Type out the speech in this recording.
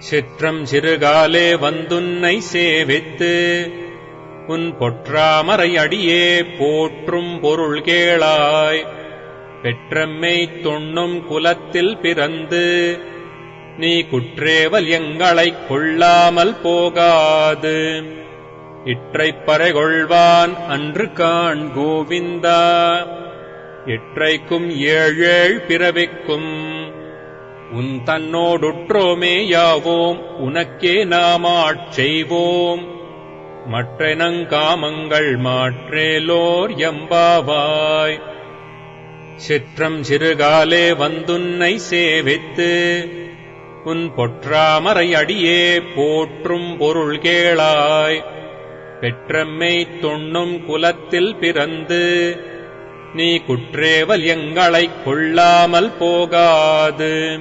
சிற்றம் சிறுகாலே வந்துன்னை சேவித்து உன் பொற்றாமரை அடியே போற்றும் பொருள் கேளாய். பெற்றம்மை தொன்னும் குலத்தில் பிறந்து நீ குற்றேவல் எங்களைக் கொள்ளாமல் போகாது. இற்றைப் பறைகொள்வான் அன்று காண் கோவிந்தா. இற்றைக்கும் ஏழேழ் பிறவிக்கும் உன் தன்னோடுற்றோமே யாவோம் உனக்கே நாமாட் செய்வோம். மற்றெனங்காமங்கள் மாற்றேலோர் எம்பாவாய். சிற்றம் சிறுகாலே வந்துன்னை சேவித்து உன் பொற்றாமரை அடியே போற்றும் பொருள் கேளாய். பெற்றம்மை தொன்னும் குலத்தில் பிறந்து நீ குற்றேவல் எங்களைக் கொள்ளாமல் போகாது.